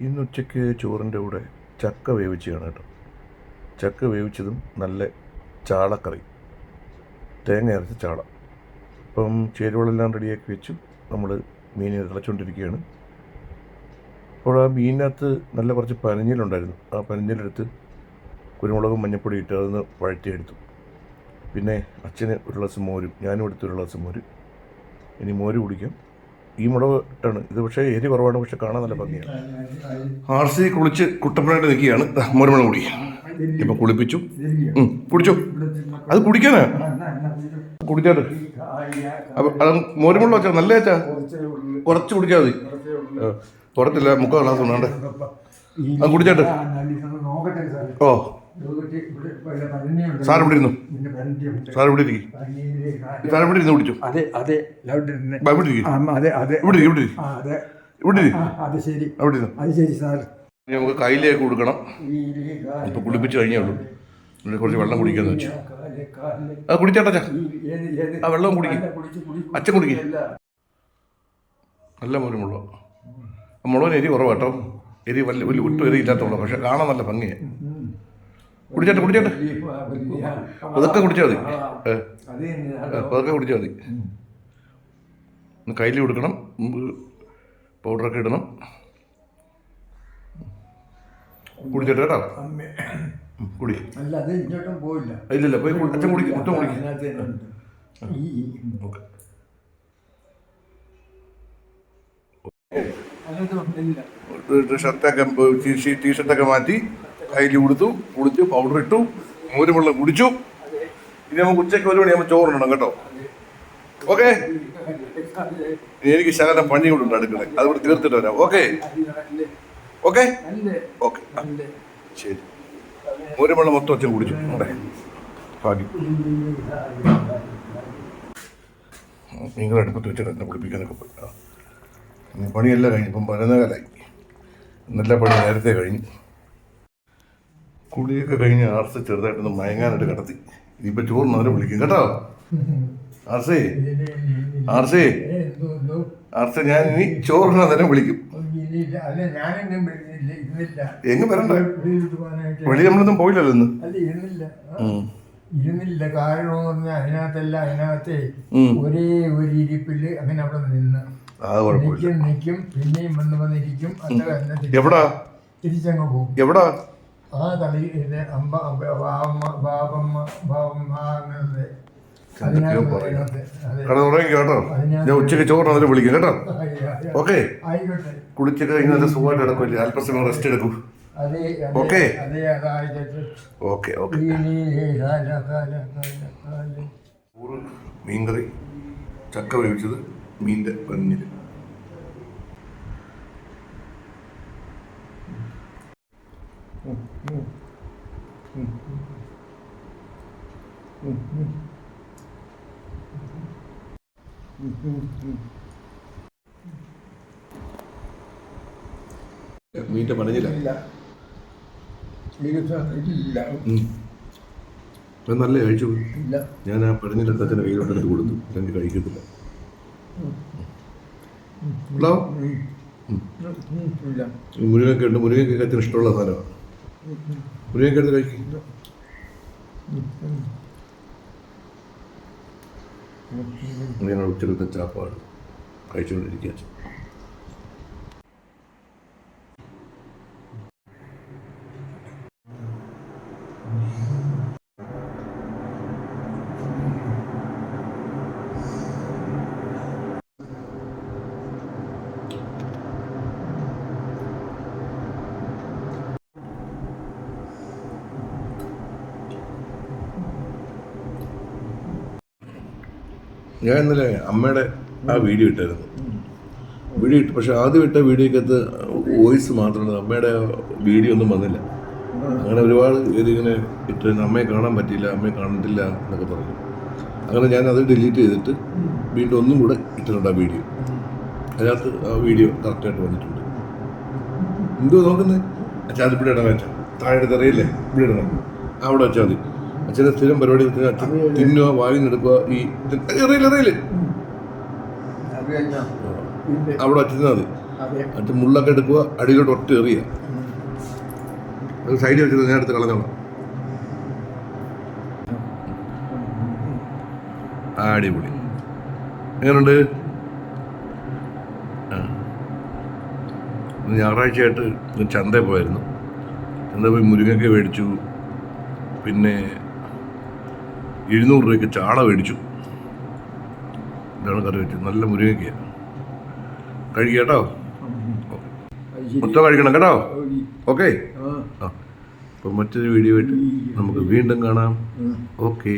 ഇന്ന് ഉച്ചയ്ക്ക് ചോറിൻ്റെ കൂടെ ചക്ക വേവിച്ചതാണ് കേട്ടോ. ചക്ക വേവിച്ചതും നല്ല ചാളക്കറി, തേങ്ങ അരച്ച ചാള. അപ്പം ചേരുവകളെല്ലാം റെഡിയാക്കി വെച്ചു. നമ്മൾ മീൻ തിളച്ചുകൊണ്ടിരിക്കുകയാണ്. അപ്പോൾ ആ മീനിനകത്ത് നല്ല കുറച്ച് പനഞ്ഞിലുണ്ടായിരുന്നു. ആ പനഞ്ഞിലെടുത്ത് കുരുമുളകും മഞ്ഞപ്പൊടി ഇട്ട് അതൊന്ന് വഴറ്റിയെടുത്തു. പിന്നെ അച്ഛന് ഒരു ഗ്ലാസ് മോരും, ഞാനും എടുത്ത് ഒരു ഗ്ലാസ് മോര്. ഇനി മോര് കുടിക്കാം. ഈ മുളക് ഇട്ടാണ് ഇത്, പക്ഷേ എരി കുറവാണ്, പക്ഷെ കാണാൻ നല്ല ഭംഗിയാണ്. RC കുളിച്ച് കുട്ടപ്പനായിട്ട് നിൽക്കുകയാണ്. മോരുമുളക് കുടി. ഇപ്പം കുളിപ്പിച്ചു. കുടിച്ചോ, അത് കുടിക്കാനാ, കുടിച്ചാട്ട്. അപ്പം അത് മോരുമുളക് വെച്ചാൽ നല്ല വെച്ചാ കുറച്ച് കുടിച്ചാൽ മതി. പുറത്തില്ല, 3/4 ഗ്ലാസ് കൊണ്ടാണ്ട് അത് കുടിച്ചാട്ട്. ഓ സാർ ഇവിടെ ഇരുന്നു, സാർ ഇവിടെ ഇരിക്കും, സാർ ഇവിടെ ഇരുന്ന് കുടിച്ചു. നമുക്ക് കയ്യിലേക്ക് കൊടുക്കണം. ഇപ്പൊ കുളിപ്പിച്ച് കഴിഞ്ഞേ ഉള്ളൂ. കുറച്ച് വെള്ളം കുടിക്കാന്ന് വെച്ചു. അത് കുടിച്ചാട്ടാ, ആ വെള്ളം കുടിക്കും, അച്ഛൻ കുടിക്കും. നല്ല മുളക്, മുളകിന് എരി കുറവാട്ടോ. എരി വലിയ ഒട്ടും എരി ഇല്ലാത്തുള്ളൂ, പക്ഷെ കാണാൻ നല്ല ഭംഗിയാണ്. കുടിച്ചാട്ടെ, കുടിച്ചാട്ടെ, പതുക്കെ കുടിച്ചാൽ മതി, പതുക്കെ കുടിച്ചാൽ മതി. കയ്യിൽ കൊടുക്കണം, പൗഡറൊക്കെ ഇടണം. കുടിച്ചോട്ടെ കേട്ടോ, കുടി. ഇല്ലല്ല, പോയി അച്ഛൻ കുടിക്കും, മുട്ട കുടിക്കും. ഷർട്ടൊക്കെ ടീഷർട്ടൊക്കെ മാറ്റി കയ്യിൽ കുടിച്ച് പൗഡർ ഇട്ടു, മോരുമുള്ള കുടിച്ചു. ഇനി നമുക്ക് ഉച്ചയ്ക്ക് 1 മണിയാകുമ്പോൾ ചോറിടണം കേട്ടോ. ഓക്കെ, എനിക്ക് ശകലം പണി കൊണ്ടുണ്ട് അടുക്കള, അതുകൂടെ തീർത്തിട്ട് വരാം. ഓക്കെ ഓക്കെ ഓക്കെ, ശരി. മോരുമുള്ള മൊത്തം അച്ഛൻ കുടിച്ചു. അതെ, ഭാഗ്യം. നിങ്ങളുടെ അടുപ്പത്ത് വെച്ചിട്ട് എന്നെ കുളിപ്പിക്കാനൊക്കെ പോയി. പണിയെല്ലാം കഴിഞ്ഞു. ഇപ്പം 11 നല്ല പണി നേരത്തെ കഴിഞ്ഞു. കുളിയൊക്കെ കഴിഞ്ഞ് ആർസ് ചെറുതായിട്ടൊന്ന് മയങ്ങാനായിട്ട് കിടത്തി. ഇനിയിപ്പോൾ ചോറിന് അവരെ വിളിക്കും കേട്ടോ. ആർസേ, ആർസേ, ആർസേ, ഞാൻ ഇനി ചോറിന് തന്നെ വിളിക്കും. എങ്ങ് വരണ്ട, വെളി നമ്മളൊന്നും പോയില്ലല്ലോ ഇന്ന്. ഇരുന്നില്ല. കാരണം അതിനകത്തെ ഒരേ ഒരു ഇരിപ്പില് അങ്ങനെ അവിടെ നിന്ന് നിൽക്കും, പിന്നെയും വന്നിരിക്കും. എവിടാ തിരിച്ചങ്ങ് പോകും. എവിടാ ആ കളി കേട്ടോ. ഞാൻ ഉച്ചയ്ക്ക് ചോറിന് അതിൽ വിളിക്കും കേട്ടോ. ഓക്കെ, ആയിക്കോട്ടെ. കുളിച്ചൊക്കെ കഴിഞ്ഞാൽ സുഖമായിട്ട് കിടക്കില്ല, അല്പസമയം റെസ്റ്റ് എടുക്കും. Okay okay okay. മീൻകറി, ചക്ക വേവിച്ചത്, മീൻ്റെ പനഞ്ഞിൽ. മീൻ്റെ പനഞ്ഞില്ല, നല്ല കഴിച്ചു. ഞാൻ ആ പനഞ്ഞിലെടുത്ത് അച്ഛനെ കയ്യിലോട്ടെടുത്ത് കൊടുത്തു. എനിക്ക് കഴിക്കത്തില്ല. ഹലോ, മുരുകനൊക്കെ ഉണ്ട്. മുരുകനൊക്കെ അച്ഛന് ഇഷ്ടമുള്ള സാധനമാണ്. മുരുകനൊക്കെ എടുത്ത് കഴിക്കും. ഞങ്ങൾ ഉച്ചക്കത്തെ ചാപ്പാട് കഴിച്ചുകൊണ്ടിരിക്കുക. ഞാൻ ഇന്നലെ അമ്മയുടെ ആ വീഡിയോ ഇട്ടായിരുന്നു. വീഡിയോ ഇട്ടു, പക്ഷെ ആദ്യം ഇട്ട വീഡിയോക്കകത്ത് വോയിസ് മാത്രമല്ല, അമ്മയുടെ വീഡിയോ ഒന്നും വന്നില്ല. അങ്ങനെ ഒരുപാട് ഇതിങ്ങനെ ഇട്ടിരുന്നു. അമ്മയെ കാണാൻ പറ്റിയില്ല, അമ്മയെ കാണത്തില്ല എന്നൊക്കെ പറഞ്ഞു. അങ്ങനെ ഞാൻ അത് ഡിലീറ്റ് ചെയ്തിട്ട് വീണ്ടും ഒന്നും കൂടെ ഇട്ടിട്ടുണ്ട് ആ വീഡിയോ. അതിനകത്ത് ആ വീഡിയോ കറക്റ്റായിട്ട് വന്നിട്ടുണ്ട്. എന്തോ നോക്കുന്നത്? അച്ഛൻ അതിവിടെ ഇടാൻ വെച്ചാൽ താഴെ തെറിയില്ലേ, ഇവിടെ ഇടണം, അവിടെ വെച്ചാൽ മതി. അച്ഛൻ്റെ സ്ഥിരം പരിപാടി അച്ഛൻ തിന്നുക, വായിന്നെടുക്കുക, ഈ എറിയില്ല അവിടെ വച്ചിരുന്നാൽ മതി. അതെ. എന്നിട്ട് മുള്ളൊക്കെ എടുക്കുക, അടിയിലോട്ട് ഒറ്റ എറിയുക. അത് സൈഡിൽ വെച്ചത് ഞാൻ എടുത്ത് കളഞ്ഞോളാം. അടിപൊളി. എങ്ങനെയുണ്ട്? ഞായറാഴ്ചയായിട്ട് ചന്തയിൽ പോയായിരുന്നു. ചന്തയിൽ പോയി മുരിങ്ങയ്ക്ക മേടിച്ചു, പിന്നെ 200 രൂപയ്ക്ക് ചാള മേടിച്ചു. ഇതാണ് കറി വെച്ചത്. നല്ല മുരിങ്ങയ്ക്ക കഴിക്കുക കേട്ടോ. മൊത്തം കഴിക്കണം കേട്ടോ. ഓക്കെ. അപ്പം മറ്റൊരു വീഡിയോ ആയിട്ട് നമുക്ക് വീണ്ടും കാണാം. ഓക്കെ.